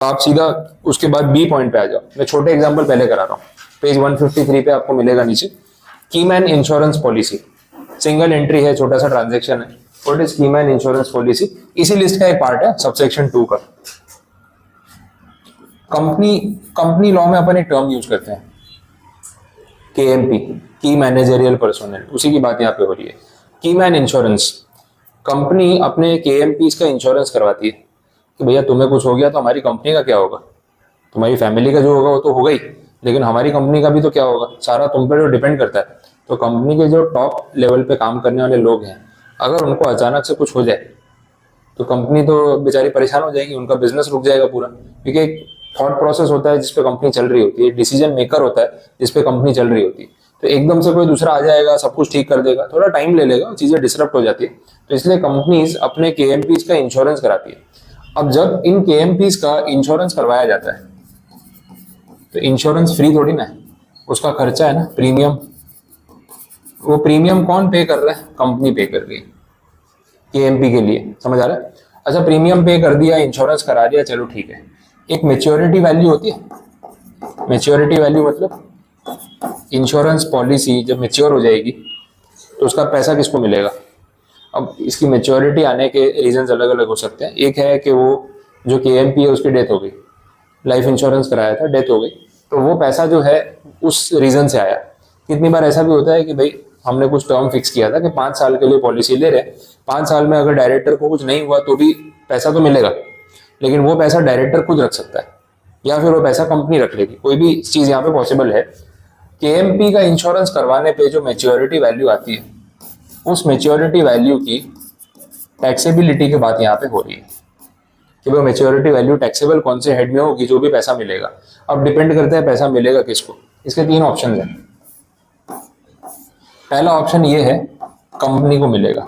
आप सीधा उसके बाद बी पॉइंट पे आ जाओ। मैं छोटे एग्जांपल पहले करा रहा हूँ। पेज 153 पे आपको मिलेगा नीचे keyman insurance policy, single entry है, छोटा सा ट्रांजैक्शन है। What is keyman insurance policy? इसी लिस्ट का एक पार्ट है सबसेक्शन 2 का। कंपनी लॉ में अपन एक टर्म यूज करते हैं KMP, की मैनेजरियल पर्सोनल, उसी की बात यहाँ पे हो रही है। कीमैन इंश्योरेंस, कंपनी अपने KMPs का इंश्योरेंस करवाती है कि भैया तुम्हें कुछ हो गया तो हमारी कंपनी का क्या होगा, तुम्हारी फैमिली का जो होगा वो तो होगा ही, लेकिन हमारी कंपनी का भी तो क्या होगा, सारा तुम पे जो डिपेंड करता है। तो कंपनी के जो टॉप लेवल पे काम करने वाले लोग हैं, अगर उनको अचानक से कुछ हो जाए तो कंपनी तो बेचारी परेशान हो जाएगी, उनका बिजनेस रुक जाएगा पूरा। क्योंकि एक थॉट प्रोसेस होता है जिसपे कंपनी चल रही होती है, डिसीजन मेकर होता है जिसपे कंपनी चल रही होती है। तो एकदम से कोई दूसरा आ जाएगा, सब कुछ ठीक कर देगा, थोड़ा टाइम ले लेगा, चीजें डिसरप्ट हो जाती है। तो इसलिए कंपनीज अपने KMPs का इंश्योरेंस कराती है। अब जब इन KMPs का इंश्योरेंस करवाया जाता है तो इंश्योरेंस फ्री थोड़ी ना है, उसका खर्चा है ना, प्रीमियम। वो प्रीमियम कौन पे कर रहा है? कंपनी पे कर रही है KMP के लिए, समझ आ रहा है? अच्छा, प्रीमियम पे कर दिया, इंश्योरेंस करा दिया, चलो ठीक है। एक मैच्योरिटी वैल्यू होती है। मैच्योरिटी वैल्यू मतलब इंश्योरेंस पॉलिसी जब मैच्योर हो जाएगी तो उसका पैसा किसको मिलेगा? अब इसकी मैच्योरिटी आने के रीजंस अलग अलग हो सकते हैं। एक है कि वो जो KMP है उसकी डेथ हो गई, लाइफ इंश्योरेंस कराया था, डेथ हो गई, तो वो पैसा जो है उस रीजन से आया। कितनी बार ऐसा भी होता है कि भाई हमने कुछ टर्म फिक्स किया था कि 5 साल के लिए पॉलिसी ले रहे हैं, 5 साल में अगर डायरेक्टर को कुछ नहीं हुआ तो भी पैसा तो मिलेगा, लेकिन वो पैसा डायरेक्टर खुद रख सकता है या फिर वो पैसा कंपनी रख लेगी, कोई भी चीज यहाँ पे पॉसिबल है। KMP का इंश्योरेंस करवाने पे जो मैच्योरिटी वैल्यू आती है, उस मैच्योरिटी वैल्यू की टैक्सेबिलिटी की बात यहाँ पे हो रही है कि भाई मैच्योरिटी वैल्यू टैक्सेबल कौन से हेड में होगी, जो भी पैसा मिलेगा। अब डिपेंड करता है पैसा मिलेगा किसको। इसके 3 ऑप्शन हैं। पहला ऑप्शन ये है, कंपनी को मिलेगा।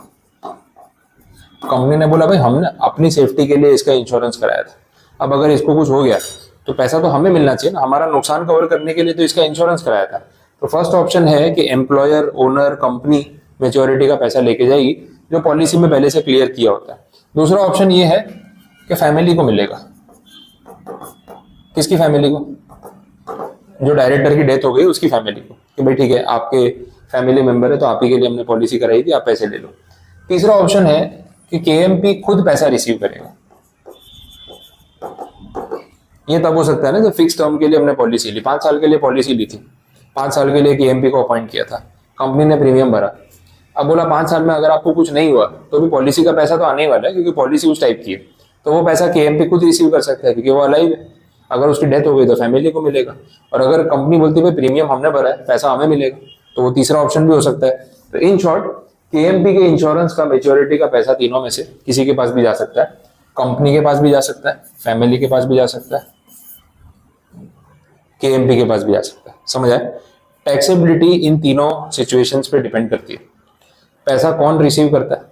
कंपनी ने बोला भाई हमने अपनी सेफ्टी के लिए इसका इंश्योरेंस कराया था, अब अगर इसको कुछ हो गया तो पैसा तो हमें मिलना चाहिए ना, हमारा नुकसान कवर करने के लिए तो इसका इंश्योरेंस कराया था। तो फर्स्ट ऑप्शन है कि एम्प्लॉयर, ओनर, कंपनी मैच्योरिटी का पैसा लेके जाएगी, जो पॉलिसी में पहले से क्लियर किया होता है। दूसरा ऑप्शन ये है कि फैमिली को मिलेगा। किसकी फैमिली को? जो डायरेक्टर की डेथ हो गई उसकी फैमिली को, कि भाई ठीक है आपके फैमिली मेंबर है तो आप ही के लिए हमने पॉलिसी कराई थी, आप पैसे ले लो। तीसरा ऑप्शन है कि KMP खुद पैसा रिसीव करेगा। ये तब हो सकता है ना जब फिक्स टर्म के लिए हमने पॉलिसी ली, 5 साल के लिए पॉलिसी ली थी, 5 साल के लिए KMP को अपॉइंट किया था, कंपनी ने प्रीमियम भरा, अब बोला 5 साल में अगर आपको कुछ नहीं हुआ तो भी पॉलिसी का पैसा तो आने ही वाला है, क्योंकि पॉलिसी उस टाइप की है, तो वो पैसा KMP खुद रिसीव कर सकता है क्योंकि वो अलाइव है। अगर उसकी डेथ हो गई तो फैमिली को मिलेगा, और अगर कंपनी बोलती है प्रीमियम हमने भरा है, पैसा हमें मिलेगा, तो वो तीसरा ऑप्शन भी हो सकता है। तो इन शॉर्ट KMP के इंश्योरेंस का मैच्योरिटी का पैसा तीनों में से किसी के पास भी जा सकता है, कंपनी के पास भी जा सकता है, फैमिली के पास भी जा सकता है, KMP के पास भी जा सकता है। समझ आए? टैक्सेबिलिटी इन तीनों सिचुएशंस पे डिपेंड करती है। पैसा कौन रिसीव करता है,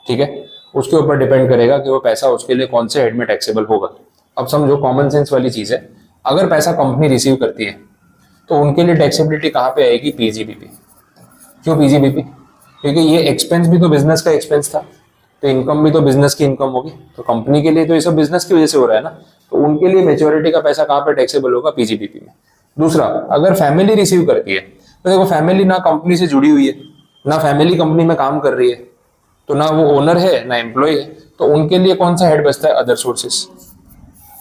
ठीक है, उसके ऊपर डिपेंड करेगा कि वो पैसा उसके लिए कौन से हेड में टैक्सेबल होगा। अब समझो कॉमन सेंस वाली चीज है, अगर पैसा कंपनी रिसीव करती है तो उनके लिए टैक्सेबिलिटी कहाँ पे आएगी? PGBP। क्यों PGBP? क्योंकि ये एक्सपेंस भी तो बिजनेस का एक्सपेंस था, तो इनकम भी तो बिजनेस की इनकम होगी, तो कंपनी के लिए तो ये सब बिजनेस की वजह से हो रहा है ना, तो उनके लिए मैच्योरिटी का पैसा कहाँ पे टैक्सेबल होगा? PGBP में। दूसरा, अगर फैमिली रिसीव करती है तो देखो फैमिली ना कंपनी से जुड़ी हुई है, ना फैमिली कंपनी में काम कर रही है, तो ना वो ओनर है ना एम्प्लॉय है, तो उनके लिए कौन सा हेड बचता है? अदर सोर्सेस,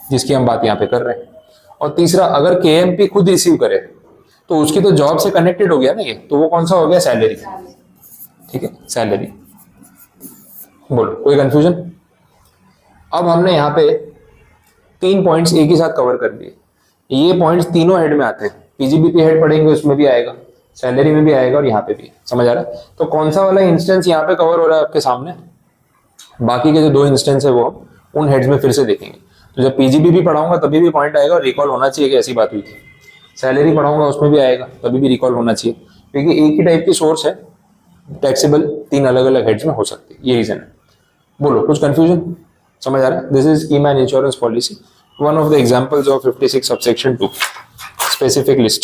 जिसकी हम बात यहाँ पे कर रहे हैं। और तीसरा, अगर KMP खुद रिसीव करे तो उसकी तो जॉब से कनेक्टेड हो गया ना ये, तो वो कौन सा हो गया? सैलरी। ठीक है, सैलरी। बोलो कोई कंफ्यूजन? अब हमने यहाँ पे 3 पॉइंट्स एक ही साथ कवर कर दिए। ये पॉइंट्स तीनों हेड में आते हैं, PGBP हेड पढ़ेंगे उसमें भी आएगा, सैलरी में भी आएगा और यहाँ पे भी। समझ आ रहा है? तो कौन सा वाला इंस्टेंस यहाँ पे कवर हो रहा है आपके सामने? बाकी के जो 2 इंस्टेंस है वो हम उन हेड्स में फिर से देखेंगे। तो जब PGBP पढ़ाऊंगा तभी भी पॉइंट आएगा और रिकॉल होना चाहिए कि ऐसी बात हुई थी। सैलरी पढ़ाऊंगा उसमें भी आएगा, तभी भी रिकॉल होना चाहिए, क्योंकि एक ही टाइप की सोर्स है, टैक्सेबल 3 अलग अलग हेड्स में हो सकती है, ये रीजन है। बोलो कुछ कंफ्यूजन? समझ आ रहा है? This is keyman insurance policy, one of the examples of 56 subsection 2 specific list.